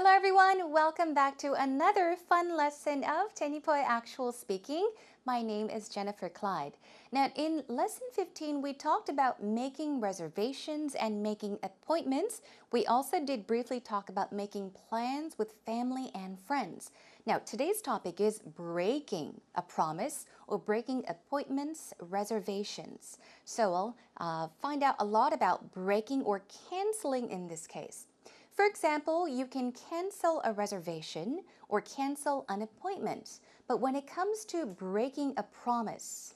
Hello everyone, welcome back to another fun lesson of Tenipoi Actual Speaking. My name is Jennifer Clyde. Now in lesson 15 we talked about making reservations and making appointments. We also did briefly talk about making plans with family and friends. Now today's topic is breaking a promise or breaking appointments, reservations. So I'll find out a lot about breaking or canceling in this case. For example, you can cancel a reservation or cancel an appointment. But when it comes to breaking a promise,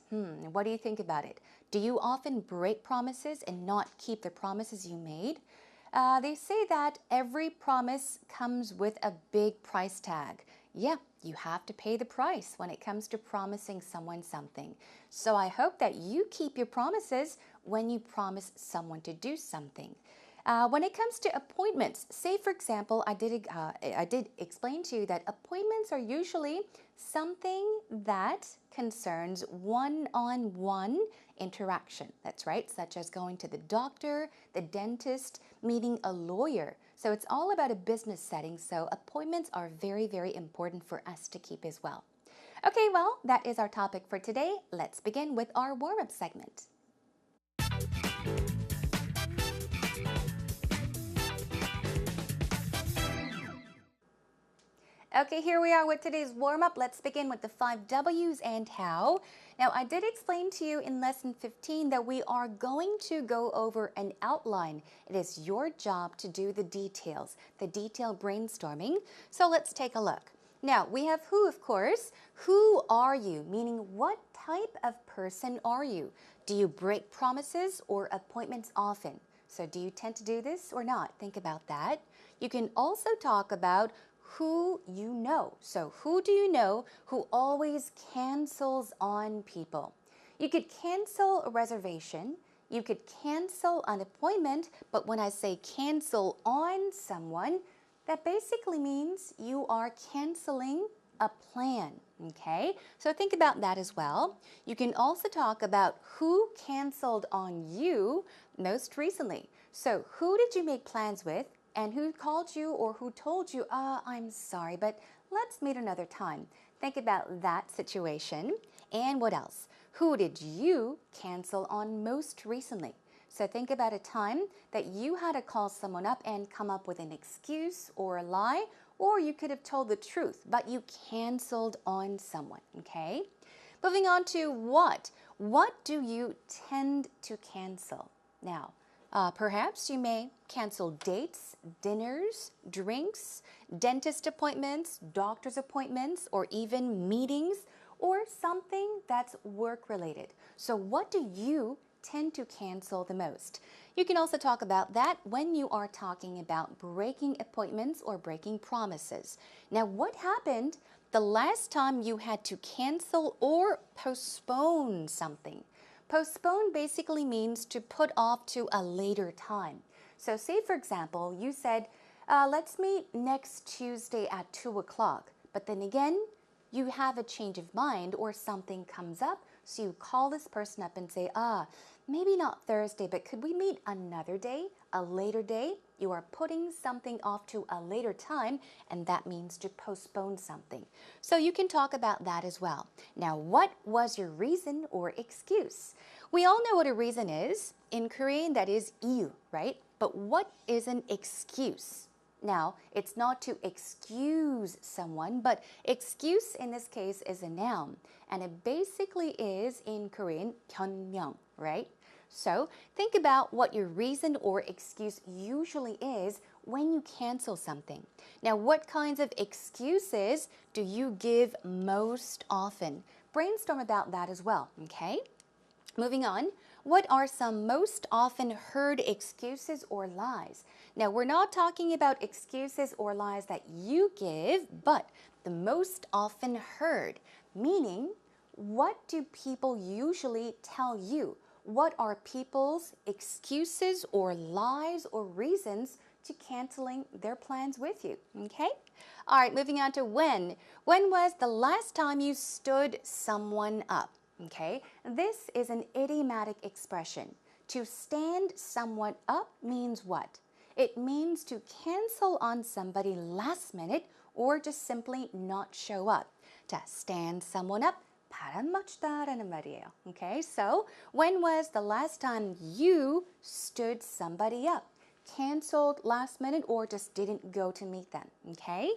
what do you think about it? Do you often break promises and not keep the promises you made? They say that every promise comes with a big price tag. Yeah, you have to pay the price when it comes to promising someone something. So I hope that you keep your promises when you promise someone to do something. When it comes to appointments, say for example, I did explain to you that appointments are usually something that concerns one-on-one interaction. That's right, such as going to the doctor, the dentist, meeting a lawyer. So it's all about a business setting, so appointments are very, very important for us to keep as well. Okay, well, that is our topic for today. Let's begin with our warm-up segment. Okay, here we are with today's warm-up. Let's begin with the 5 W's and how. Now, I did explain to you in lesson 15 that we are going to go over an outline. It is your job to do the details, the detailed brainstorming. So let's take a look. Now, we have who, of course. Who are you? Meaning, what type of person are you? Do you break promises or appointments often? So do you tend to do this or not? Think about that. You can also talk about who you know. So who do you know who always cancels on people? You could cancel a reservation, you could cancel an appointment, but when I say cancel on someone, that basically means you are canceling a plan, okay? So think about that as well. You can also talk about who canceled on you most recently. So who did you make plans with? And who called you or who told you, I'm sorry, but let's meet another time. Think about that situation. And what else? Who did you cancel on most recently? So think about a time that you had to call someone up and come up with an excuse or a lie, or you could have told the truth, but you canceled on someone, okay? Moving on to what? What do you tend to cancel? Now, perhaps you may cancel dates, dinners, drinks, dentist appointments, doctor's appointments, or even meetings, or something that's work-related. So what do you tend to cancel the most? You can also talk about that when you are talking about breaking appointments or breaking promises. Now, what happened the last time you had to cancel or postpone something? Postpone basically means to put off to a later time. So say, for example, you said, let's meet next Tuesday at 2 o'clock. But then again, you have a change of mind or something comes up. So you call this person up and say, maybe not Thursday, but could we meet another day, a later day? You are putting something off to a later time, and that means to postpone something. So you can talk about that as well. Now, what was your reason or excuse? We all know what a reason is. In Korean, that is iyu, right? But what is an excuse? Now, it's not to excuse someone, but excuse in this case is a noun. And it basically is, in Korean, 변명, right? So think about what your reason or excuse usually is when you cancel something. Now, what kinds of excuses do you give most often? Brainstorm about that as well, okay? Moving on, what are some most often heard excuses or lies? Now, we're not talking about excuses or lies that you give, but the most often heard, meaning what do people usually tell you? What are people's excuses or lies or reasons to canceling their plans with you? Okay? All right, moving on to when. When was the last time you stood someone up? Okay, this is an idiomatic expression. To stand someone up means what? It means to cancel on somebody last minute or just simply not show up. 자, stand someone up. 바람맞다라는 말이에요. Okay, so when was the last time you stood somebody up? Canceled last minute or just didn't go to meet them. Okay,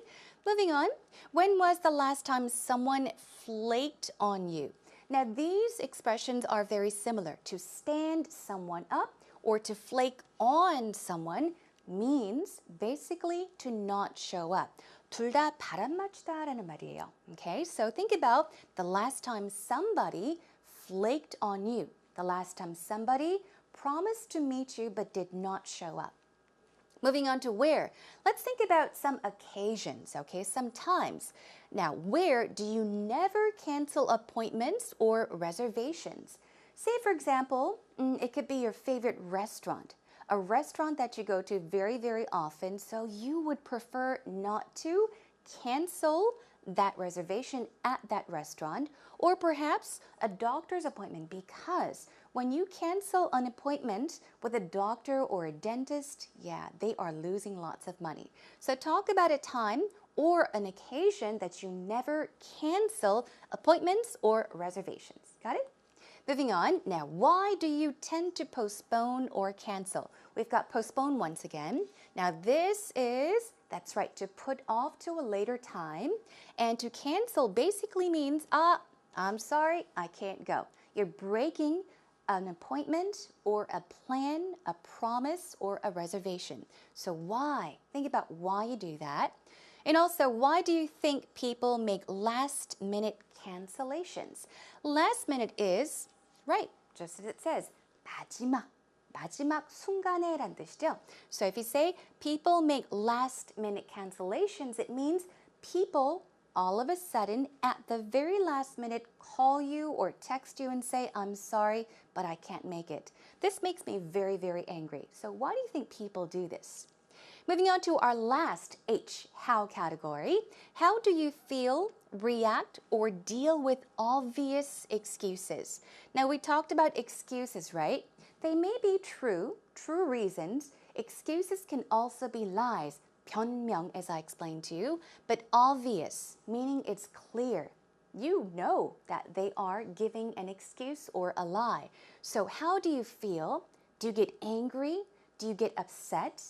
moving on. When was the last time someone flaked on you? Now, these expressions are very similar. To stand someone up or to flake on someone means basically to not show up. 둘 다 바람맞다라는 말이에요. Okay, so think about the last time somebody flaked on you. The last time somebody promised to meet you but did not show up. Moving on to where. Let's think about some occasions, okay, some times. Now, where do you never cancel appointments or reservations? Say, for example, it could be your favorite restaurant. A restaurant that you go to very, very often, so you would prefer not to cancel that reservation at that restaurant, or perhaps a doctor's appointment, because when you cancel an appointment with a doctor or a dentist, yeah, they are losing lots of money. So talk about a time or an occasion that you never cancel appointments or reservations. Got it? Moving on, now why do you tend to postpone or cancel? We've got postpone once again. Now this is, that's right, to put off to a later time. And to cancel basically means, I'm sorry, I can't go. You're breaking an appointment or a plan, a promise, or a reservation. So why? Think about why you do that. And also, why do you think people make last-minute cancellations? Last minute is, right, just as it says, 마지막 순간에란 뜻이죠. So if you say people make last-minute cancellations, it means people all of a sudden at the very last minute call you or text you and say, I'm sorry, but I can't make it. This makes me very, very angry. So why do you think people do this? Moving on to our last H, how category. How do you feel, react, or deal with obvious excuses? Now we talked about excuses, right? They may be true reasons. Excuses can also be lies, 변명, as I explained to you, but obvious, meaning it's clear. You know that they are giving an excuse or a lie. So how do you feel? Do you get angry? Do you get upset?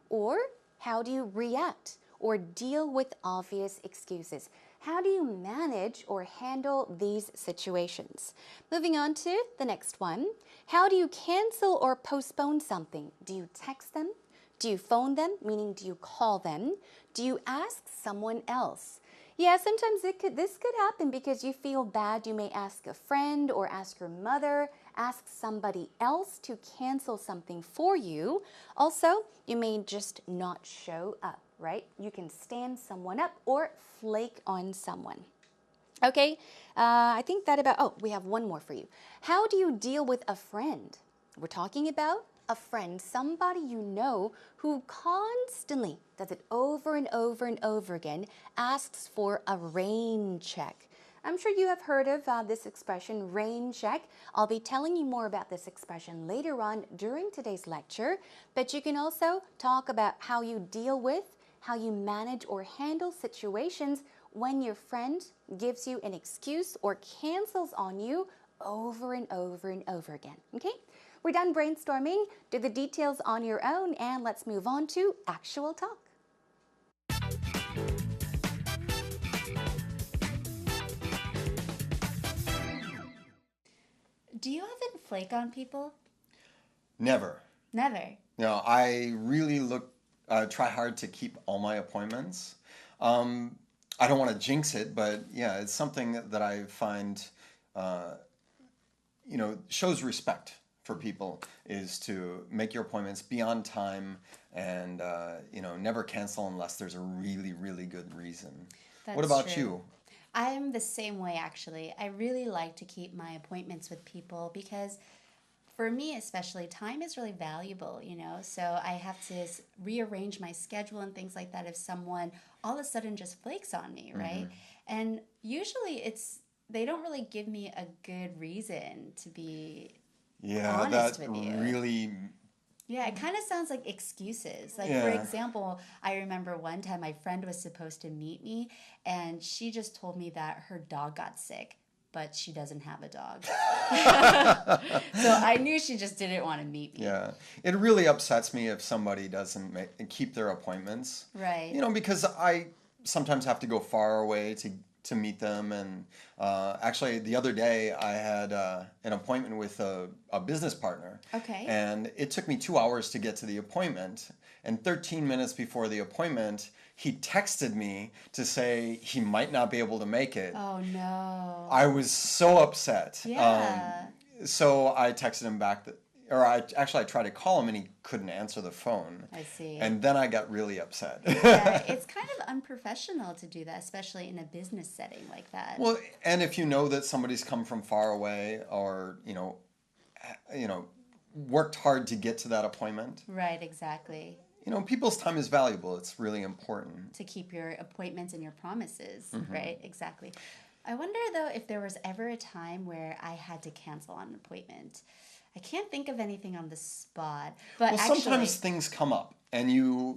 Or how do you react or deal with obvious excuses? How do you manage or handle these situations? Moving on to the next one. How do you cancel or postpone something? Do you text them? Do you phone them, meaning do you call them? Do you ask someone else? Yeah, sometimes this could happen because you feel bad. You may ask a friend or ask your mother, ask somebody else to cancel something for you. Also, you may just not show up, right? You can stand someone up or flake on someone. Okay, I think that we have one more for you. How do you deal with a friend? We're talking about a friend, somebody you know who constantly does it over and over and over again, asks for a rain check. I'm sure you have heard of this expression, rain check. I'll be telling you more about this expression later on during today's lecture, but you can also talk about how you deal with, how you manage or handle situations when your friend gives you an excuse or cancels on you over and over and over again, okay? We're done brainstorming. Do the details on your own, and let's move on to actual talk. Do you often flake on people? Never. Never. No, I really try hard to keep all my appointments. I don't want to jinx it, but yeah, it's something that I find, shows respect for people is to make your appointments, be on time, and never cancel unless there's a really, really good reason. That's what about true. you? I'm the same way, actually. I really like to keep my appointments with people because for me especially, time is really valuable, so I have to rearrange my schedule and things like that if someone all of a sudden just flakes on me, right? Mm-hmm. And usually they don't really give me a good reason to be honest with you. Really Yeah, it kind of sounds like excuses. Like, for Yeah. example, I remember one time my friend was supposed to meet me, and she just told me that her dog got sick, but she doesn't have a dog. So I knew she just didn't want to meet me. Yeah, it really upsets me if somebody doesn't keep their appointments. Right. You know, because I sometimes have to go far away to meet them. And actually, the other day I had an appointment with a business partner. Okay. And it took me 2 hours to get to the appointment. And 13 minutes before the appointment, he texted me to say he might not be able to make it. Oh, no. I was so upset. Yeah. So I texted him back I tried to call him and he couldn't answer the phone. I see. And then I got really upset. Yeah, it's kind of unprofessional to do that, especially in a business setting like that. Well, and if you know that somebody's come from far away or, worked hard to get to that appointment. Right, exactly. People's time is valuable. It's really important. To keep your appointments and your promises, Mm-hmm. right? Exactly. I wonder, though, if there was ever a time where I had to cancel on an appointment. I can't think of anything on the spot, but Well, actually, sometimes things come up and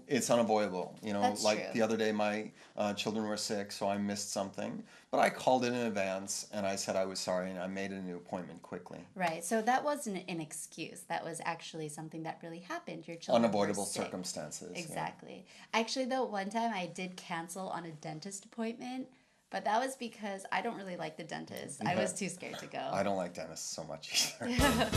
it's unavoidable. That's Like true. the other day, my children were sick, so I missed something. But I called it in advance and I said I was sorry and I made a new appointment quickly. right. So that wasn't an excuse. That was actually something that really happened. Your children Unavoidable were sick. circumstances. yeah. Exactly. Actually, though, one time I did cancel on a dentist appointment, but that was because I don't really like the dentist. I was too scared to go. I don't like dentists so much either.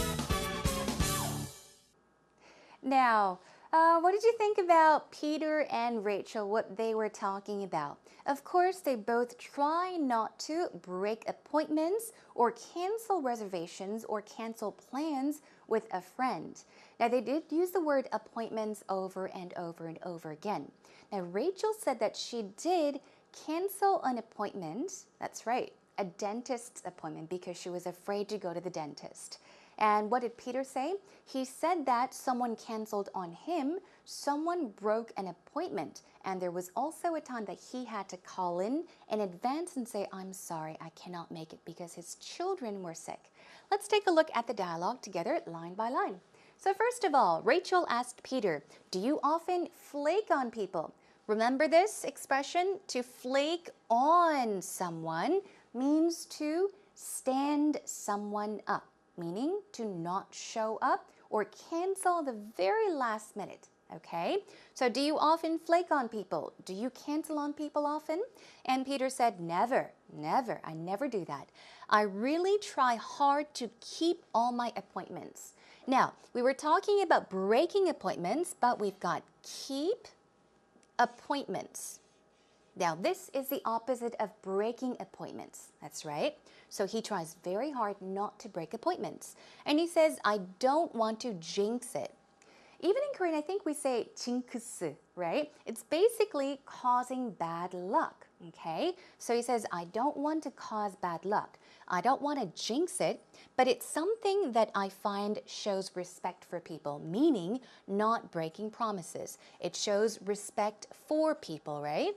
Now, what did you think about Peter and Rachel, what they were talking about? Of course, they both try not to break appointments or cancel reservations or cancel plans with a friend. Now, they did use the word appointments over and over and over again. Now, Rachel said that she did cancel an appointment. That's right, a dentist's appointment, because she was afraid to go to the dentist. And what did Peter say? He said that someone canceled on him, someone broke an appointment, and there was also a time that he had to call in advance and say, I'm sorry, I cannot make it because his children were sick. Let's take a look at the dialogue together line by line. So first of all, Rachel asked Peter, do you often flake on people? Remember this expression? To flake on someone means to stand someone up, meaning to not show up or cancel the very last minute. Okay, so do you often flake on people? Do you cancel on people often? And Peter said, never, never. I never do that. I really try hard to keep all my appointments. Now, we were talking about breaking appointments, but we've got keep appointments. Now, this is the opposite of breaking appointments. That's right. So he tries very hard not to break appointments. And he says, I don't want to jinx it. Even in Korean, I think we say jinx, right? It's basically causing bad luck, okay? So he says, I don't want to cause bad luck. I don't want to jinx it, but it's something that I find shows respect for people, meaning not breaking promises. It shows respect for people, right?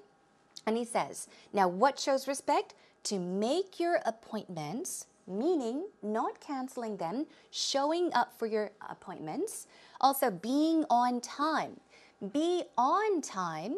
And he says, now what shows respect? To make your appointments, meaning not canceling them, showing up for your appointments, also being on time. Be on time.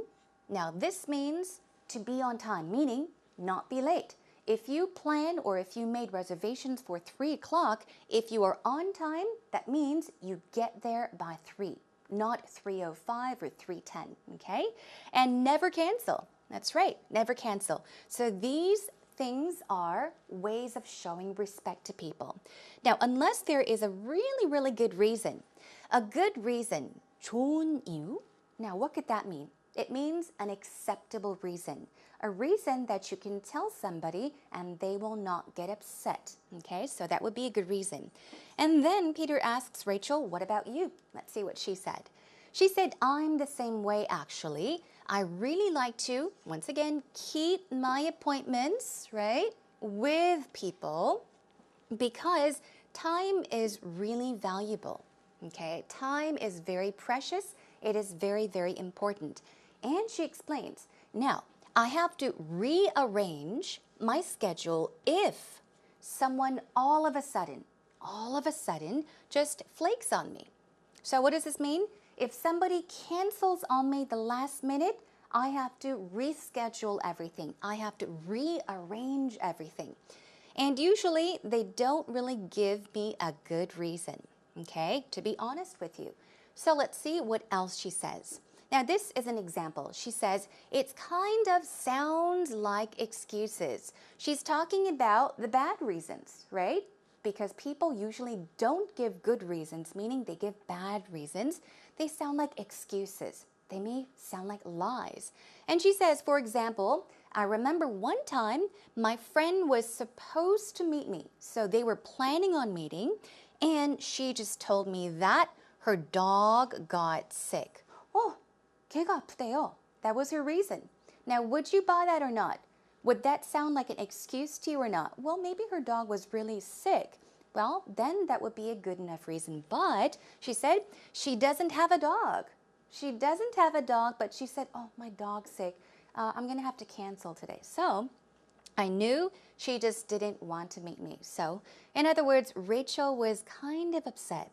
Now this means to be on time, meaning not be late. If you plan or if you made reservations for 3 o'clock, if you are on time, that means you get there by 3, not 3:05 or 3:10, okay? And never cancel. That's right, never cancel. So these things are ways of showing respect to people. Now, unless there is a really, really good reason, a good reason, 좋은 이유. Now, what could that mean? It means an acceptable reason, a reason that you can tell somebody and they will not get upset. Okay, so that would be a good reason. And then Peter asks Rachel, what about you? Let's see what she said. She said, I'm the same way actually. I really like to, once again, keep my appointments, right, with people because time is really valuable, okay? Time is very precious. It is very, very important. And she explains, now, I have to rearrange my schedule if someone all of a sudden, just flakes on me. So what does this mean? If somebody cancels on me the last minute, I have to reschedule everything. I have to rearrange everything. And usually they don't really give me a good reason, okay, to be honest with you. So let's see what else she says. Now this is an example. She says, it kind of sounds like excuses. She's talking about the bad reasons, right? Because people usually don't give good reasons, meaning they give bad reasons. They sound like excuses. They may sound like lies. And she says, for example, I remember one time my friend was supposed to meet me. So they were planning on meeting, and she just told me that her dog got sick. Oh, 걔가 아프대요. That was her reason. Now, would you buy that or not? Would that sound like an excuse to you or not? Well, maybe her dog was really sick. Well, then that would be a good enough reason. But she said she doesn't have a dog. She doesn't have a dog, but she said, oh, my dog's sick. I'm going to have to cancel today. So I knew she just didn't want to meet me. So in other words, Rachel was kind of upset.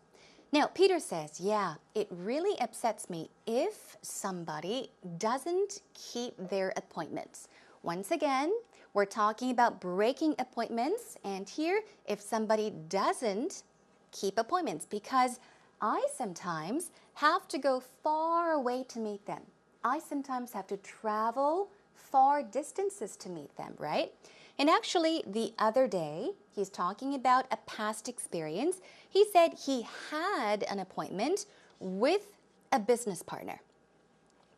Now, Peter says, yeah, it really upsets me if somebody doesn't keep their appointments. Once again, we're talking about breaking appointments. And here, if somebody doesn't keep appointments, because I sometimes have to go far away to meet them. I sometimes have to travel far distances to meet them, right? And actually, the other day, he's talking about a past experience. He said he had an appointment with a business partner.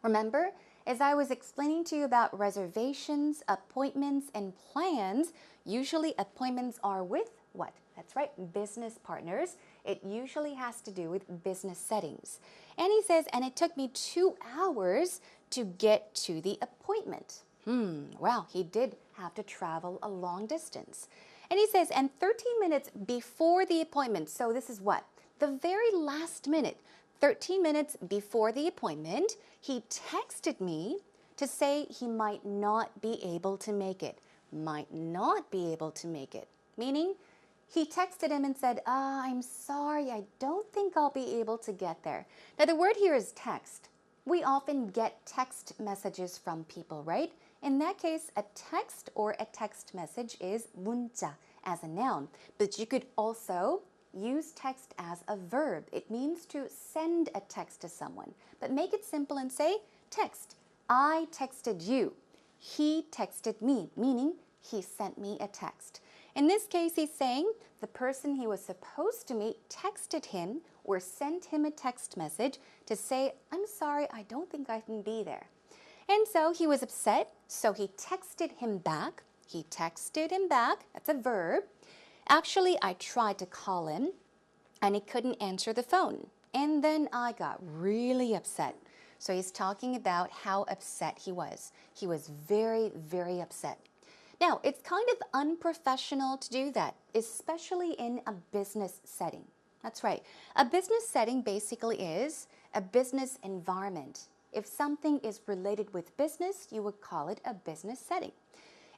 Remember, as I was explaining to you about reservations, appointments, and plans, usually appointments are with what? That's right, business partners. It usually has to do with business settings. And he says, and it took me 2 hours to get to the appointment. Wow, he did have to travel a long distance. And he says, and 13 minutes before the appointment, so this is what? The very last minute, 13 minutes before the appointment, he texted me to say he might not be able to make it. Might not be able to make it. Meaning, he texted him and said, I'm sorry, I don't think I'll be able to get there. Now, the word here is text. We often get text messages from people, right? In that case, a text or a text message is 문자 as a noun. But you could also use text as a verb. It means to send a text to someone. But make it simple and say, text. I texted you. He texted me, meaning he sent me a text. In this case, he's saying the person he was supposed to meet texted him or sent him a text message to say, I'm sorry, I don't think I can be there. And so he was upset, so he texted him back. He texted him back, that's a verb. Actually, I tried to call him, and he couldn't answer the phone. And then I got really upset. So he's talking about how upset he was. He was very, very upset. Now, it's kind of unprofessional to do that, especially in a business setting. That's right. A business setting basically is a business environment. If something is related with business, you would call it a business setting.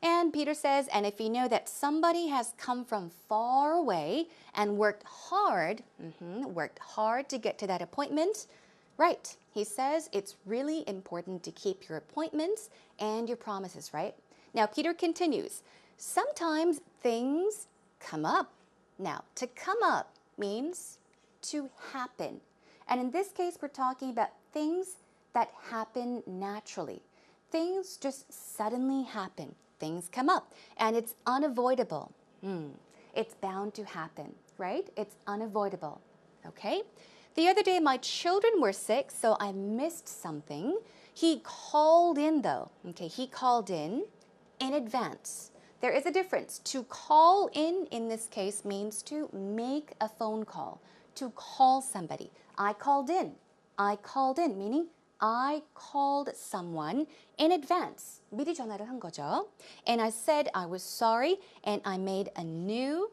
And Peter says, and if you know that somebody has come from far away and worked hard to get to that appointment, right, he says it's really important to keep your appointments and your promises, right? Now, Peter continues, sometimes things come up. Now, to come up means to happen. And in this case, we're talking about things that happen naturally. Things just suddenly happen. Things come up, and it's unavoidable. It's bound to happen, right? It's unavoidable, okay? The other day, my children were sick, so I missed something. He called in, though, okay? He called in advance. There is a difference. To call in this case, means to make a phone call, to call somebody. I called in, meaning I called someone in advance. 미리 전화를 한 거죠. And I said I was sorry, and I made a new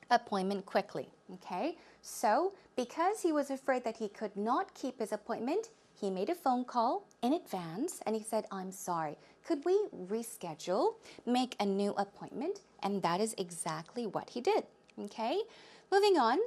appointment quickly. Okay? So, because he was afraid that he could not keep his appointment, he made a phone call in advance, and he said, I'm sorry. Could we reschedule, make a new appointment? And that is exactly what he did. Okay? Moving on.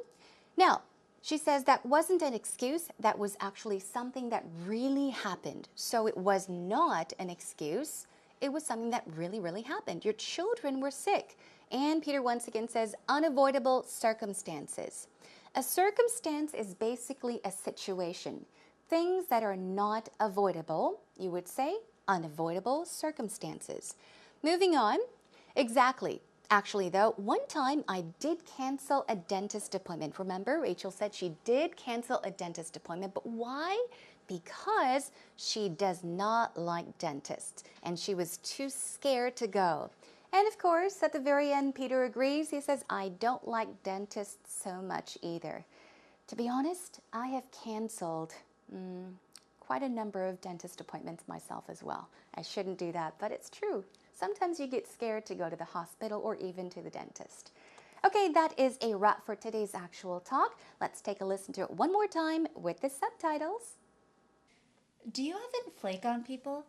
Now, She says that wasn't an excuse, that was actually something that really happened. So it was not an excuse, it was something that really happened. Your children were sick. And Peter once again says unavoidable circumstances. A circumstance is basically a situation. Things that are not avoidable, you would say unavoidable circumstances. Moving on, exactly. Actually, though, one time I did cancel a dentist appointment. Remember, Rachel said she did cancel a dentist appointment, but why? Because she does not like dentists, and she was too scared to go. And of course, at the very end, Peter agrees. He says, I don't like dentists so much either. To be honest, I have canceled quite a number of dentist appointments myself as well. I shouldn't do that, but it's true. Sometimes you get scared to go to the hospital or even to the dentist. Okay, that is a wrap for today's actual talk. Let's take a listen to it one more time with the subtitles. Do you often flake on people?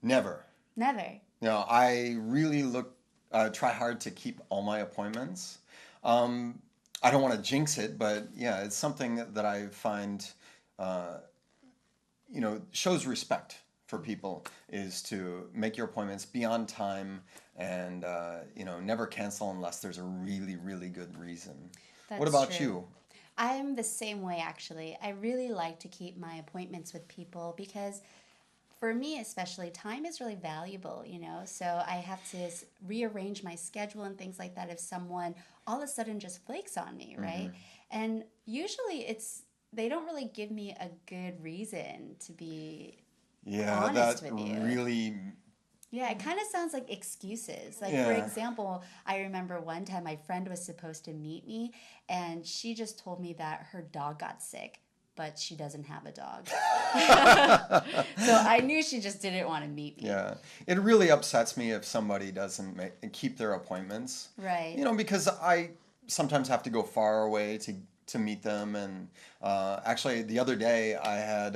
Never. Never. I really try hard to keep all my appointments. I don't want to jinx it, but yeah, it's something that I find, shows respect for people is to make your appointments, be on time, and never cancel unless there's a really good reason. What about you? I'm the same way, actually. I really like to keep my appointments with people because for me especially, time is really valuable, so I have to rearrange my schedule and things like that if someone all of a sudden just flakes on me, right? And usually they don't really give me a good reason to be honest with you. Really. Yeah, it kind of sounds like excuses. Like, Yeah. for example, I remember one time my friend was supposed to meet me, and she just told me that her dog got sick, but she doesn't have a dog. So I knew she just didn't want to meet me. Yeah, it really upsets me if somebody doesn't keep their appointments. Right. Because I sometimes have to go far away to meet them. And actually, the other day I had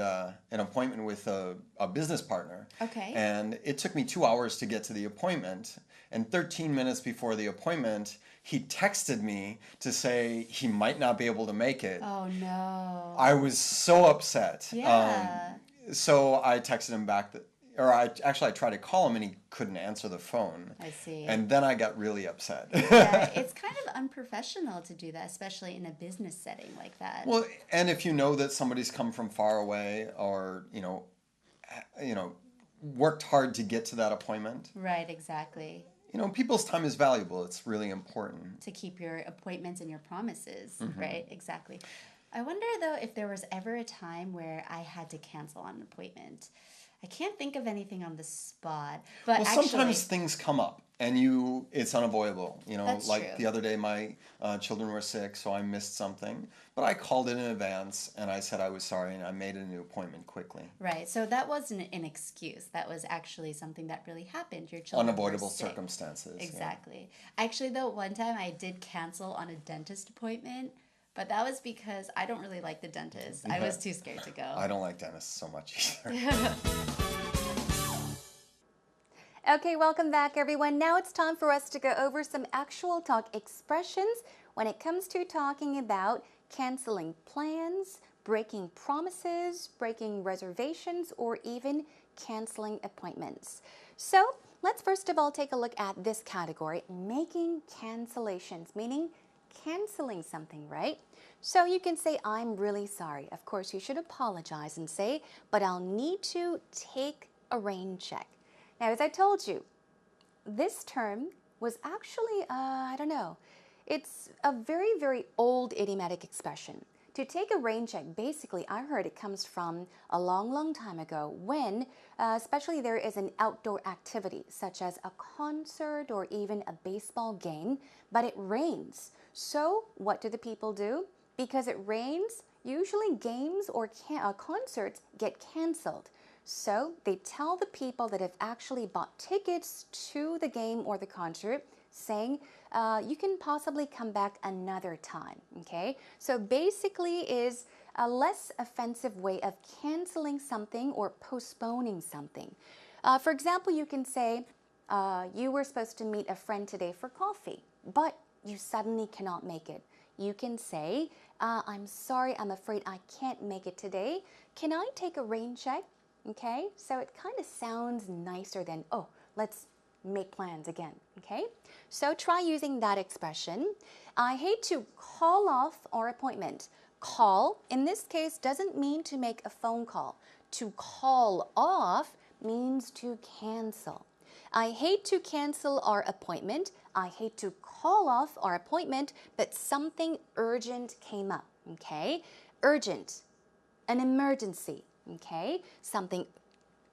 an appointment with a business partner. Okay. And it took me 2 hours to get to the appointment. And 13 minutes before the appointment, he texted me to say he might not be able to make it. Oh, no. I was so upset. Yeah. So I texted him back I tried to call him and he couldn't answer the phone. I see. And then I got really upset. Yeah, it's kind of unprofessional to do that, especially in a business setting like that. Well, and if you know that somebody's come from far away or, worked hard to get to that appointment. Right, exactly. People's time is valuable. It's really important. To keep your appointments and your promises, right? Exactly. I wonder, though, if there was ever a time where I had to cancel an appointment. I can't think of anything on the spot, but well, actually, sometimes things come up and it's unavoidable. That's like true. The other day my children were sick, so I missed something. But I called in advance and I said I was sorry and I made a new appointment quickly. Right. So that wasn't an excuse. That was actually something that really happened. Your children Unavoidable were sick. Circumstances. Exactly. Yeah. Actually, though, one time I did cancel on a dentist appointment. But that was because I don't really like the dentist. I was too scared to go. I don't like dentists so much either. Okay, welcome back, everyone. Now it's time for us to go over some actual talk expressions when it comes to talking about canceling plans, breaking promises, breaking reservations, or even canceling appointments. So let's first of all take a look at this category, making cancellations, meaning canceling something, right? So you can say, I'm really sorry. Of course, you should apologize and say, but I'll need to take a rain check. Now, as I told you, this term was actually, it's a very old idiomatic expression. To take a rain check, basically, I heard it comes from a long time ago when, especially there is an outdoor activity, such as a concert or even a baseball game, but it rains. So what do the people do? Because it rains, usually games or concerts get canceled. So they tell the people that have actually bought tickets to the game or the concert, saying you can possibly come back another time, okay? So basically is a less offensive way of canceling something or postponing something. For example, you can say you were supposed to meet a friend today for coffee, but you suddenly cannot make it. you can say, I'm sorry, I'm afraid I can't make it today. Can I take a rain check? Okay, so it kind of sounds nicer than, oh, let's make plans again. Okay, so try using that expression. I hate to call off our appointment. Call, in this case, doesn't mean to make a phone call. To call off means to cancel. I hate to cancel our appointment. I hate to call off our appointment, but something urgent came up. Okay, urgent, an emergency. Okay, something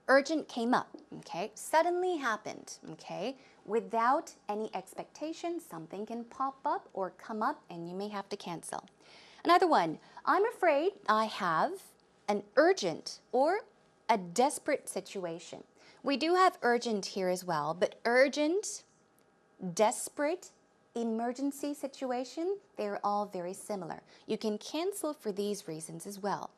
urgent came up. Okay, suddenly happened. Okay, without any expectation, something can pop up or come up and you may have to cancel. Another one, I'm afraid I have an urgent or a desperate situation. We do have urgent here as well, but urgent, desperate, emergency situation, they're all very similar. You can cancel for these reasons as well.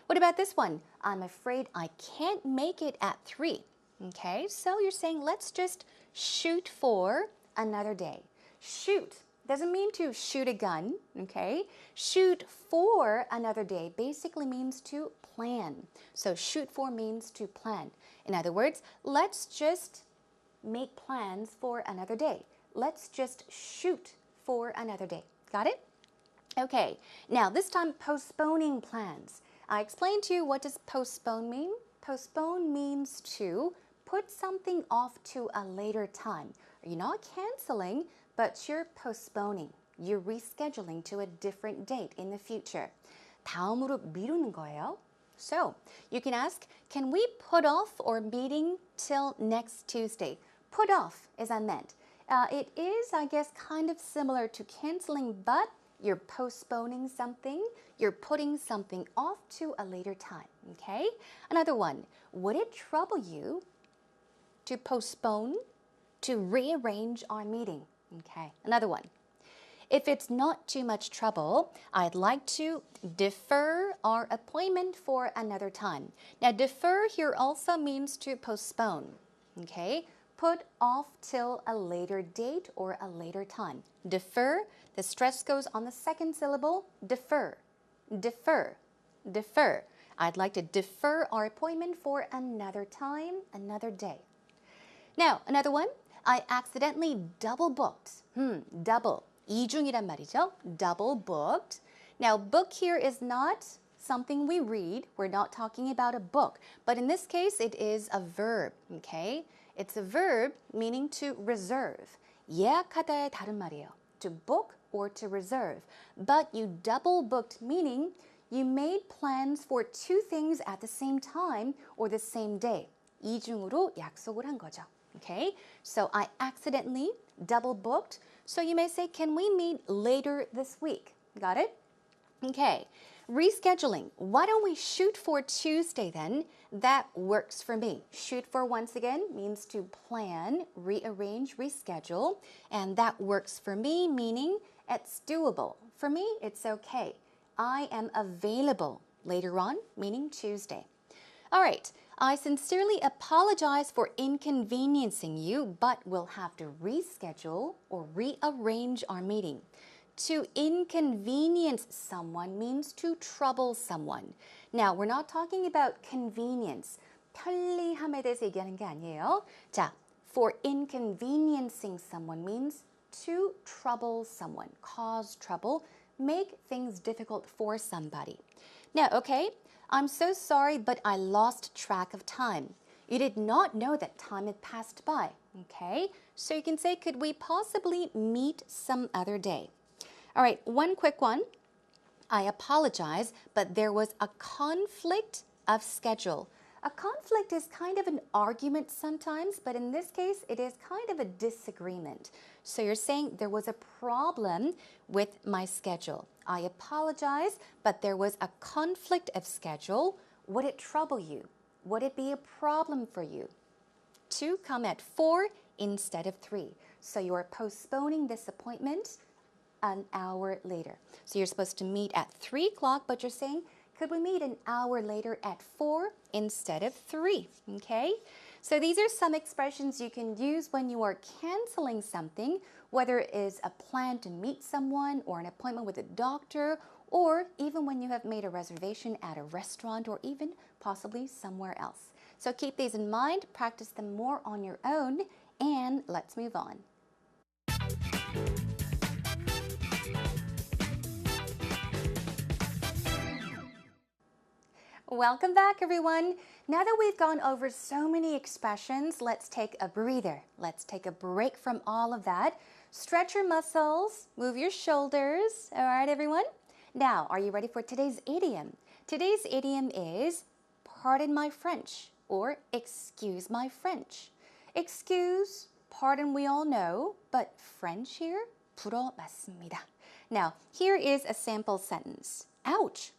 What about this one? I'm afraid I can't make it at 3. Okay, so you're saying let's just shoot for another day. Shoot doesn't mean to shoot a gun, okay? Shoot for another day basically means to plan. So shoot for means to plan. In other words, let's just make plans for another day. Let's just shoot for another day. Got it? Okay, now this time postponing plans. I explained to you what does postpone mean. Postpone means to put something off to a later time. You're not canceling, but you're postponing. You're rescheduling to a different date in the future. 다음으로 미루는 거예요. So, you can ask, can we put off our meeting till next Tuesday? Put off is I meant. It is, I guess, kind of similar to canceling, but you're postponing something. You're putting something off to a later time, okay? Another one, would it trouble you to postpone, to rearrange our meeting? Okay, another one. If it's not too much trouble, I'd like to defer our appointment for another time. Now, defer here also means to postpone, okay? Put off till a later date or a later time. Defer, the stress goes on the second syllable, defer, defer, defer. I'd like to defer our appointment for another time, another day. Now, another one. I accidentally double booked. Double. 이중이란 말이죠. Double booked. Now, book here is not something we read. We're not talking about a book. But in this case, it is a verb, okay? It's a verb meaning to reserve. 예약하다의 다른 말이에요. To book or to reserve. But you double booked meaning you made plans for 2 things at the same time or the same day. 이중으로 약속을 한 거죠. Okay, so I accidentally double booked. So you may say, can we meet later this week? Got it? Okay, rescheduling. Why don't we shoot for Tuesday then? That works for me. Shoot for, once again, means to plan, rearrange, reschedule. And that works for me, meaning it's doable. For me, it's okay. I am available later on, meaning Tuesday. All right, I sincerely apologize for inconveniencing you, but we'll have to reschedule or rearrange our meeting. To inconvenience someone means to trouble someone. Now, we're not talking about convenience. 편리함에 대해서 얘기하는 게 아니에요. 자, for inconveniencing someone means to trouble someone, cause trouble, make things difficult for somebody. Now, okay, I'm so sorry, but I lost track of time. You did not know that time had passed by, okay? So you can say, could we possibly meet some other day? All right, one quick one. I apologize, but there was a conflict of schedule. A conflict is kind of an argument sometimes, but in this case, it is kind of a disagreement. So you're saying there was a problem with my schedule. I apologize, but there was a conflict of schedule. Would it trouble you? Would it be a problem for you to come at 4 instead of 3? So you are postponing this appointment an hour later. So you're supposed to meet at 3 o'clock, but you're saying, could we meet an hour later at 4 instead of 3? Okay? So these are some expressions you can use when you are canceling something, whether it is a plan to meet someone or an appointment with a doctor, or even when you have made a reservation at a restaurant or even possibly somewhere else. So keep these in mind, practice them more on your own, and let's move on. Welcome back, everyone. Now that we've gone over so many expressions, let's take a breather. Let's take a break from all of that. Stretch your muscles, move your shoulders. All right, everyone? Now, are you ready for today's idiom? Today's idiom is pardon my French or excuse my French. Excuse, pardon we all know, but French here? 불어 맞습니다. Now, here is a sample sentence. Ouch!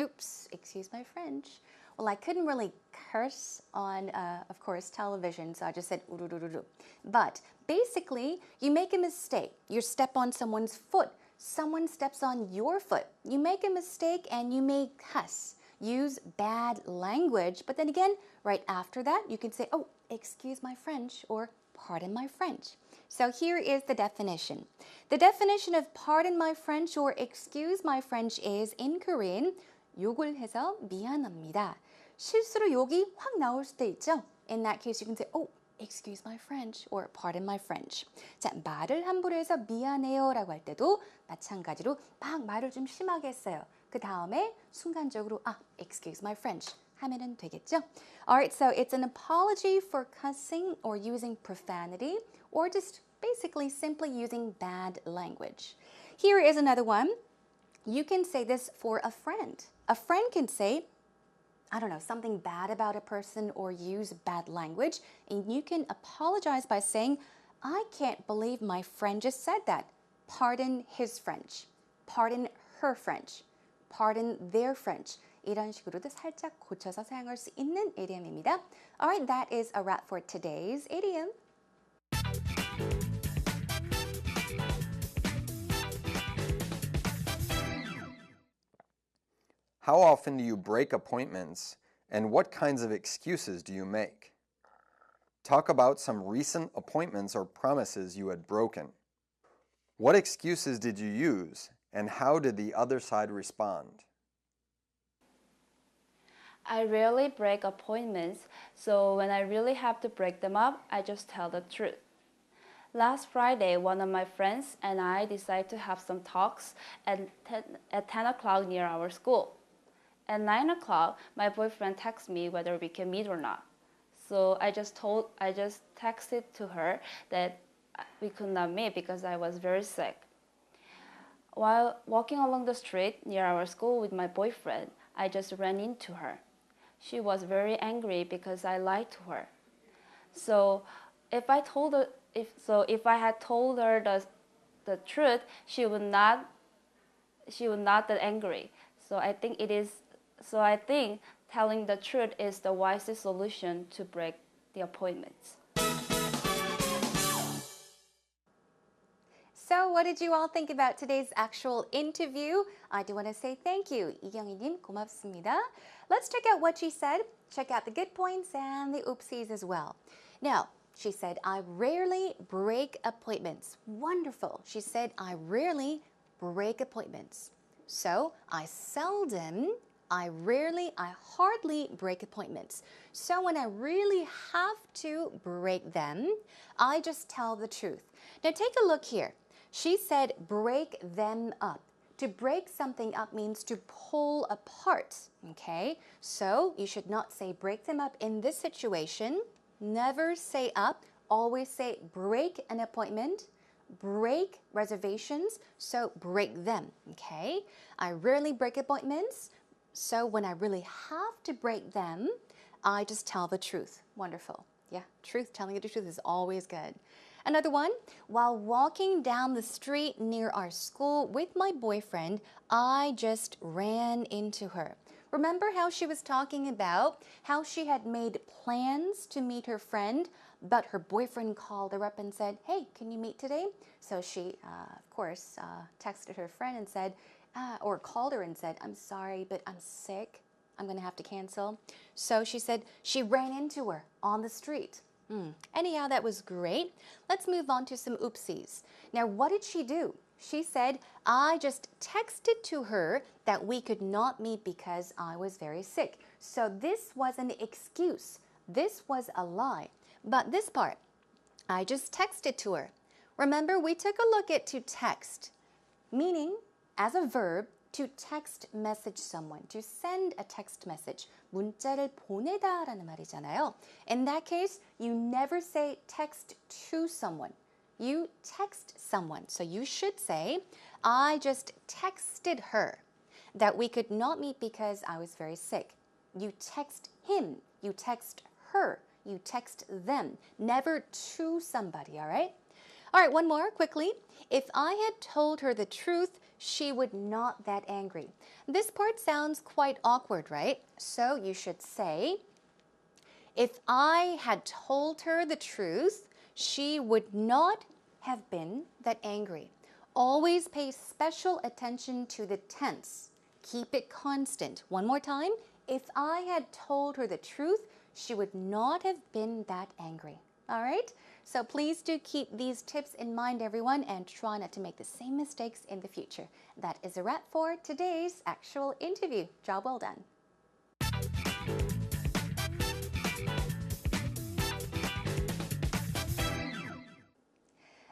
Oops, excuse my French. Well, I couldn't really curse on, of course, television, so I just said urururudu. But basically, you make a mistake. You step on someone's foot. Someone steps on your foot. You make a mistake and you may cuss. Use bad language, but then again, right after that, you can say, oh, excuse my French, or pardon my French. So here is the definition. The definition of pardon my French or excuse my French is, in Korean, 욕을 해서 미안합니다. 실수로 욕이 확 나올 수도 있죠. In that case, you can say, oh, excuse my French or pardon my French. 자, 말을 함부로 해서 미안해요 라고 할 때도 마찬가지로 막 말을 좀 심하게 했어요. 그 다음에 순간적으로 excuse my French 하면은 되겠죠. Alright, so it's an apology for cussing or using profanity or just basically simply using bad language. Here is another one. You can say this for a friend. A friend can say, I don't know, something bad about a person or use bad language, and you can apologize by saying, I can't believe my friend just said that. Pardon his French. Pardon her French. Pardon their French. 이런 식으로도 살짝 고쳐서 사용할 수 있는 idiom입니다. Alright, that is a wrap for today's idiom. How often do you break appointments, and what kinds of excuses do you make? Talk about some recent appointments or promises you had broken. What excuses did you use, and how did the other side respond? I rarely break appointments, so when I really have to break them up, I just tell the truth. Last Friday, one of my friends and I decided to have some talks at 10 o'clock near our school. At 9 o'clock, my boyfriend texted me whether we can meet or not. So I just texted to her that we could not meet because I was very sick. While walking along the street near our school with my boyfriend, I just ran into her. She was very angry because I lied to her. So if I had told her the truth, she would not get angry. So I think telling the truth is the wisest solution to break the appointments. So what did you all think about today's actual interview? I do want to say thank you. 이경희님 고맙습니다. Let's check out what she said. Check out the good points and the oopsies as well. Now, she said, I rarely break appointments. Wonderful. She said, I rarely break appointments. So, I seldom, I rarely, I hardly break appointments. So when I really have to break them, I just tell the truth. Now take a look here. She said break them up. To break something up means to pull apart, okay? So you should not say break them up in this situation. Never say up. Always say break an appointment, break reservations, so break them, okay? I rarely break appointments, so when I really have to break them, I just tell the truth. Wonderful. Yeah, telling the truth is always good. Another one, while walking down the street near our school with my boyfriend, I just ran into her. Remember how she was talking about how she had made plans to meet her friend, but her boyfriend called her up and said, hey, can you meet today? So she, of course, texted her friend and said, or called her and said, I'm sorry, but I'm sick. I'm going to have to cancel. So she said she ran into her on the street. Anyhow, that was great. Let's move on to some oopsies. Now, what did she do? She said, I just texted to her that we could not meet because I was very sick. So this was an excuse. This was a lie. But this part, I just texted to her. Remember, we took a look at to text, meaning as a verb, to text message someone, to send a text message. 문자를 보내다라는 말이잖아요. In that case, you never say text to someone. You text someone. So you should say, I just texted her that we could not meet because I was very sick. You text him. You text her. You text them. Never to somebody, all right? All right, one more quickly. If I had told her the truth, she would not that angry. This part sounds quite awkward, right? So you should say, if I had told her the truth, she would not have been that angry. Always pay special attention to the tense. Keep it constant. One more time. If I had told her the truth, she would not have been that angry. All right? So please do keep these tips in mind, everyone, and try not to make the same mistakes in the future. That is a wrap for today's actual interview. Job well done.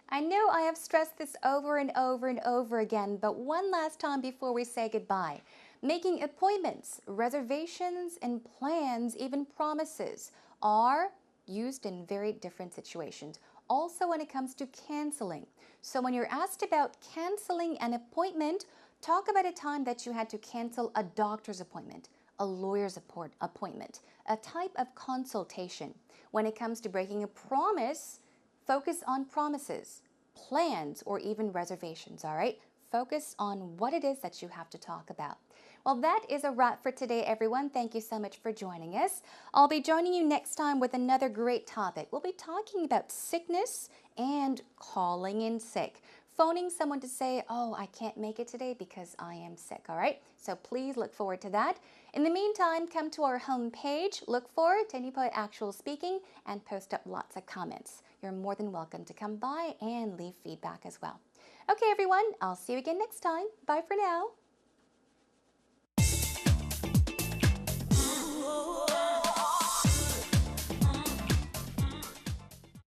I know I have stressed this over and over and over again, but one last time before we say goodbye. Making appointments, reservations, and plans, even promises, are used in very different situations. Also when it comes to canceling. So when you're asked about canceling an appointment, talk about a time that you had to cancel a doctor's appointment, a lawyer's appointment, a type of consultation. When it comes to breaking a promise, focus on promises, plans, or even reservations, all right? Focus on what it is that you have to talk about. Well, that is a wrap for today, everyone. Thank you so much for joining us. I'll be joining you next time with another great topic. We'll be talking about sickness and calling in sick. Phoning someone to say, oh, I can't make it today because I am sick, all right? So please look forward to that. In the meantime, come to our homepage, look for Tennipoint Actual Speaking, and post up lots of comments. You're more than welcome to come by and leave feedback as well. Okay, everyone, I'll see you again next time. Bye for now. Oh.